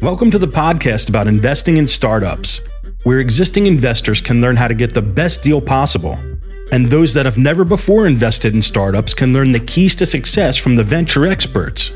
Welcome to the podcast about investing in startups, where existing investors can learn how to get the best deal possible, and those that have never before invested in startups can learn the keys to success from the venture experts.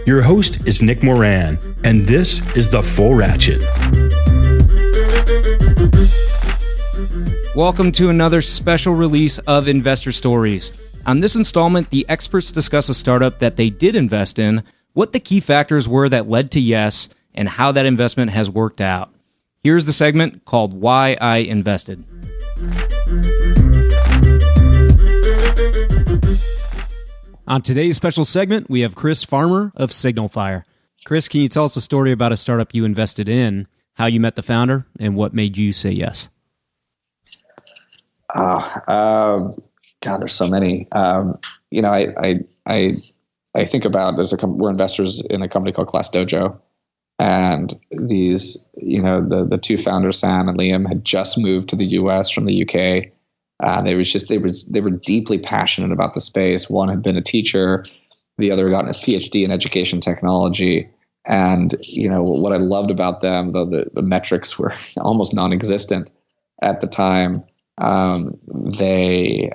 Your host is Nick Moran, and this is The Full Ratchet. Welcome to another special release of Investor Stories. On this installment, the experts discuss a startup that they did invest in, what the key factors were that led to yes, and how that investment has worked out. Here's the segment called Why I Invested. On today's special segment, we have Chris Farmer of SignalFire. Chris, can you tell us a story about a startup you invested in, how you met the founder, and what made you say yes? God, there's so many. I think about we're investors in a company called Class Dojo. And these, the two founders, Sam and Liam, had just moved to the U.S. from the U.K. They were deeply passionate about the space. One had been a teacher, the other had gotten his PhD in education technology. And what I loved about them, though the metrics were almost non-existent at the time, they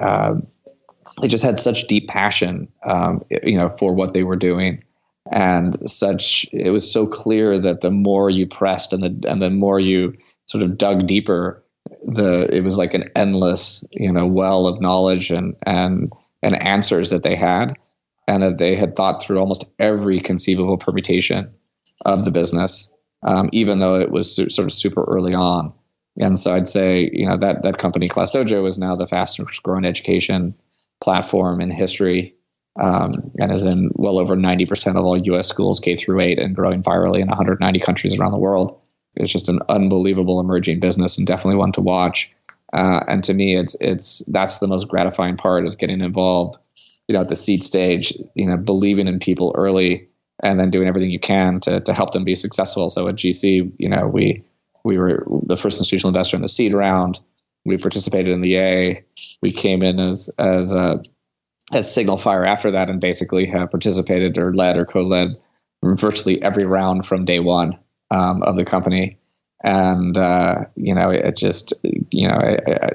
just had such deep passion, for what they were doing. And it was so clear that the more you pressed and the more you sort of dug deeper, it was like an endless, well of knowledge and answers that they had, and that they had thought through almost every conceivable permutation of the business, even though it was sort of super early on. And so I'd say, that company, Class Dojo, is now the fastest growing education platform in history. And is in well over 90% of all U.S. schools, K through 8, and growing virally in 190 countries around the world. It's just an unbelievable emerging business, and definitely one to watch. And to me, that's the most gratifying part, is getting involved, at the seed stage, believing in people early, and then doing everything you can to help them be successful. So at GC, we were the first institutional investor in the seed round. We participated in the A. We came in as SignalFire after that, and basically have participated or led or co-led virtually every round from day one of the company. And it just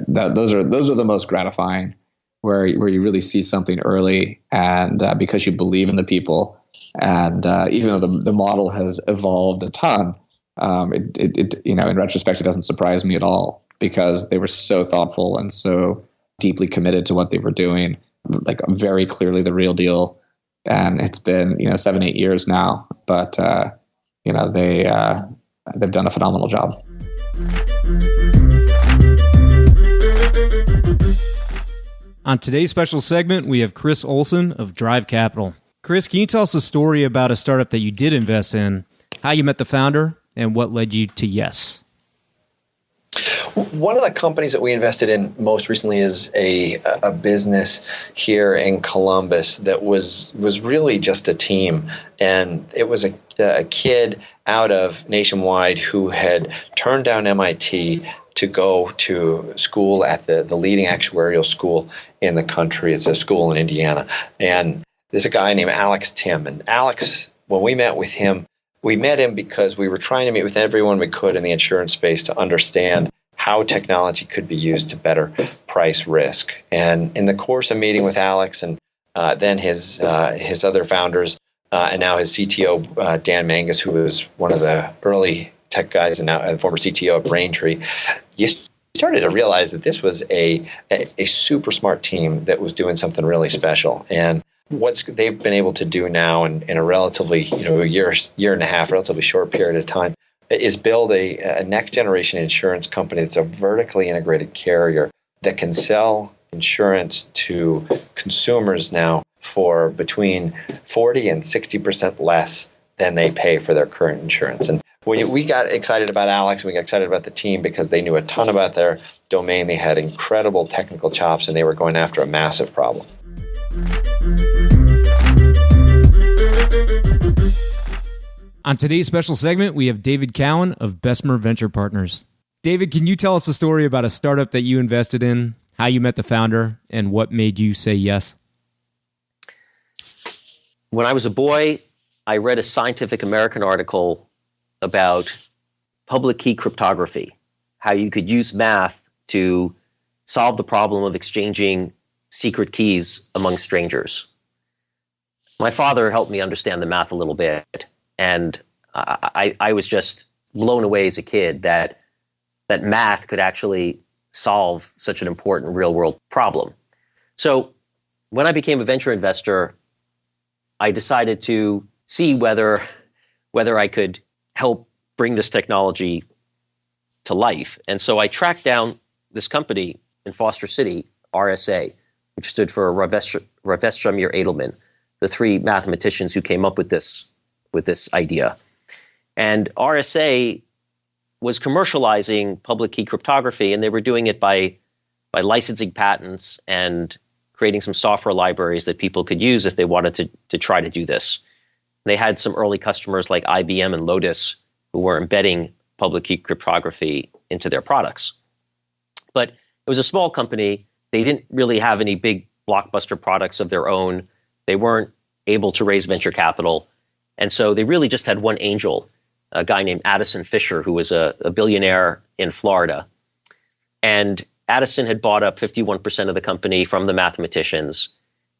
those are the most gratifying, where you really see something early, and because you believe in the people, and even though the model has evolved a ton, in retrospect, it doesn't surprise me at all, because they were so thoughtful and so deeply committed to what they were doing. Like, very clearly the real deal. And it's been, 7-8 years now, but they've done a phenomenal job. On today's special segment, we have Chris Olsen of Drive Capital. Chris, can you tell us a story about a startup that you did invest in, how you met the founder, and what led you to yes? One of the companies that we invested in most recently is a business here in Columbus that was really just a team. And it was a kid out of Nationwide who had turned down MIT to go to school at the leading actuarial school in the country. It's a school in Indiana. And there's a guy named Alex Tim. And Alex, when we met with him, we met him because we were trying to meet with everyone we could in the insurance space to understand how technology could be used to better price risk. And in the course of meeting with Alex and then his other founders, and now his CTO, Dan Mangus, who was one of the early tech guys and now the former CTO of Braintree, you started to realize that this was a super smart team that was doing something really special. And what they've been able to do now in a relatively, a year and a half, relatively short period of time, is build a next generation insurance company that's a vertically integrated carrier that can sell insurance to consumers now for between 40 and 60% less than they pay for their current insurance. And we got excited about Alex, we got excited about the team because they knew a ton about their domain. They had incredible technical chops, and they were going after a massive problem. On today's special segment, we have David Cowan of Bessemer Venture Partners. David, can you tell us a story about a startup that you invested in, how you met the founder, and what made you say yes? When I was a boy, I read a Scientific American article about public key cryptography, how you could use math to solve the problem of exchanging secret keys among strangers. My father helped me understand the math a little bit, and I was just blown away as a kid that math could actually solve such an important real-world problem. So when I became a venture investor, I decided to see whether I could help bring this technology to life. And so I tracked down this company in Foster City, RSA, which stood for Raveshamir Edelman, the three mathematicians who came up with this idea. And RSA was commercializing public key cryptography, and they were doing it by licensing patents and creating some software libraries that people could use if they wanted to try to do this. They had some early customers like IBM and Lotus who were embedding public key cryptography into their products. But it was a small company. They didn't really have any big blockbuster products of their own. They weren't able to raise venture capital. And so they really just had one angel, a guy named Addison Fisher, who was a billionaire in Florida. And Addison had bought up 51% of the company from the mathematicians.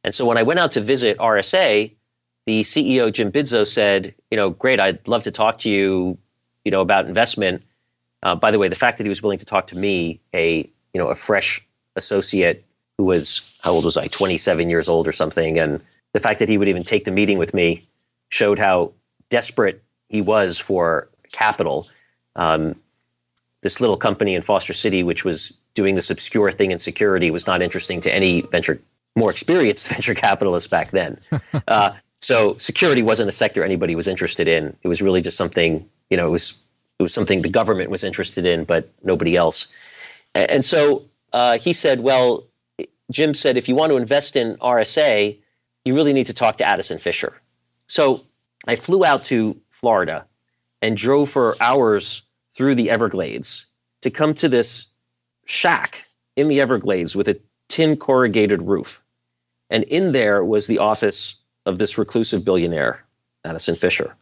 And so when I went out to visit RSA, the CEO, Jim Bidzo, said, great, I'd love to talk to you, about investment. By the way, the fact that he was willing to talk to me, a fresh associate who was, how old was I, 27 years old or something, and the fact that he would even take the meeting with me showed how desperate he was for capital. This little company in Foster City, which was doing this obscure thing in security, was not interesting to any more experienced venture capitalists back then. So security wasn't a sector anybody was interested in. It was really just something, it was something the government was interested in, but nobody else. And so he said, well, Jim said, if you want to invest in RSA, you really need to talk to Addison Fisher. So I flew out to Florida and drove for hours through the Everglades to come to this shack in the Everglades with a tin corrugated roof. And in there was the office of this reclusive billionaire, Addison Fisher.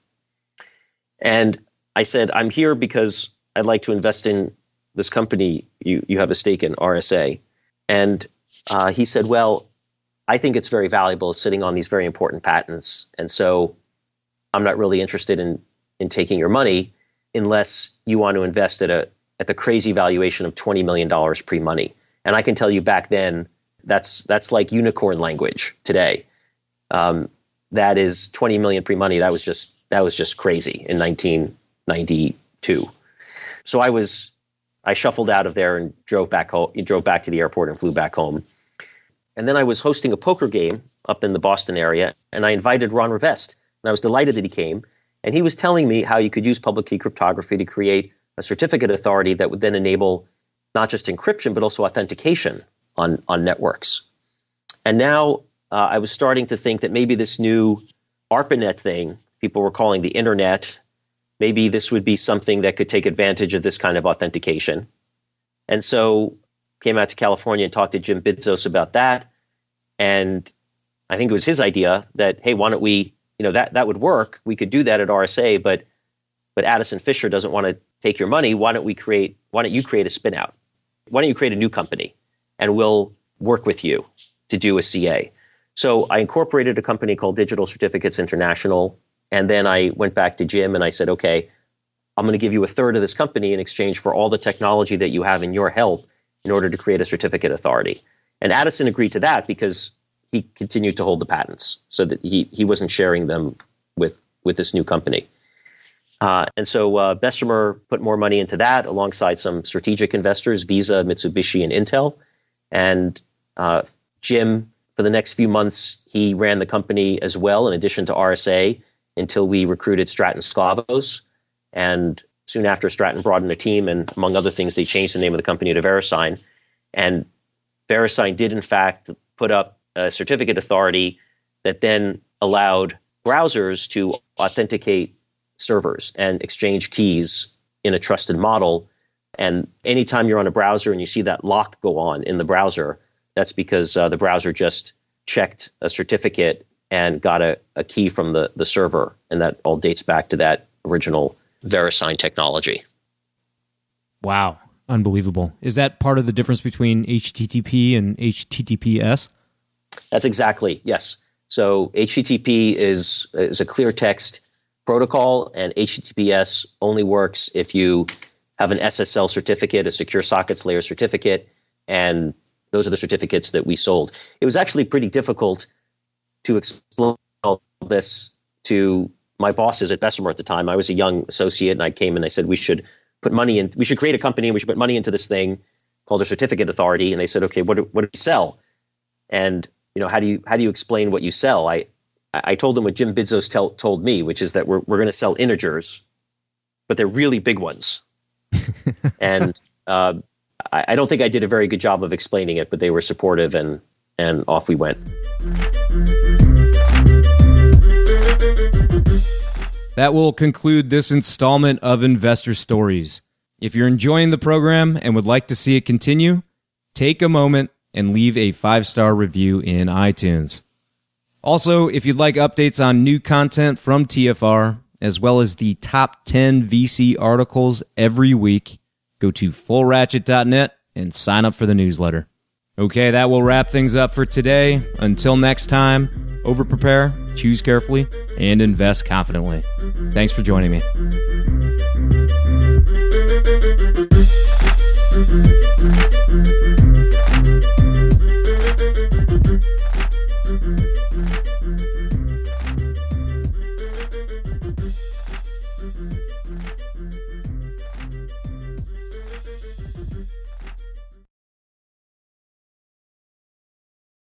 And I said, I'm here because I'd like to invest in this company you have a stake in, RSA. And he said, well, I think it's very valuable. It's sitting on these very important patents. And so I'm not really interested in taking your money unless you want to invest at the crazy valuation of $20 million pre-money. And I can tell you back then, that's like unicorn language today. That is 20 million pre-money. That was just crazy in 1992. So I shuffled out of there and drove back to the airport and flew back home. And then I was hosting a poker game up in the Boston area, and I invited Ron Rivest, and I was delighted that he came. And he was telling me how you could use public key cryptography to create a certificate authority that would then enable not just encryption, but also authentication on networks. And now I was starting to think that maybe this new ARPANET thing, people were calling the internet, maybe this would be something that could take advantage of this kind of authentication. And so came out to California and talked to Jim Bidzos about that. And I think it was his idea that, hey, why don't we, that would work. We could do that at RSA, but Addison Fisher doesn't want to take your money. Why don't you create a spin out? Why don't you create a new company and we'll work with you to do a CA? So I incorporated a company called Digital Certificates International. And then I went back to Jim and I said, okay, I'm going to give you a third of this company in exchange for all the technology that you have in your help in order to create a certificate authority. And Addison agreed to that because he continued to hold the patents so that he wasn't sharing them with this new company. And so Bessemer put more money into that alongside some strategic investors, Visa, Mitsubishi, and Intel. And Jim, for the next few months, he ran the company as well, in addition to RSA, until we recruited Stratton Sklavos. And soon after, Stratton brought in a team, and among other things, they changed the name of the company to VeriSign. And VeriSign did, in fact, put up a certificate authority that then allowed browsers to authenticate servers and exchange keys in a trusted model. And anytime you're on a browser and you see that lock go on in the browser, that's because the browser just checked a certificate and got a key from the server. And that all dates back to that original VeriSign technology. Wow. Unbelievable. Is that part of the difference between HTTP and HTTPS? That's exactly, yes. So HTTP is a clear text protocol, and HTTPS only works if you have an SSL certificate, a secure sockets layer certificate, and those are the certificates that we sold. It was actually pretty difficult to explain all this to my bosses at Bessemer at the time. I was a young associate, and I came and I said, we should create a company, and we should put money into this thing called a certificate authority. And they said, okay, what do we sell? And how do you explain what you sell? I told them what Jim Bidzos told me, which is that we're going to sell integers, but they're really big ones. And I don't think I did a very good job of explaining it, but they were supportive, and off we went. That will conclude this installment of Investor Stories. If you're enjoying the program and would like to see it continue, take a moment and leave a 5-star review in iTunes. Also, if you'd like updates on new content from TFR, as well as the top 10 VC articles every week, go to fullratchet.net and sign up for the newsletter. Okay, that will wrap things up for today. Until next time, over-prepare, choose carefully, and invest confidently. Thanks for joining me.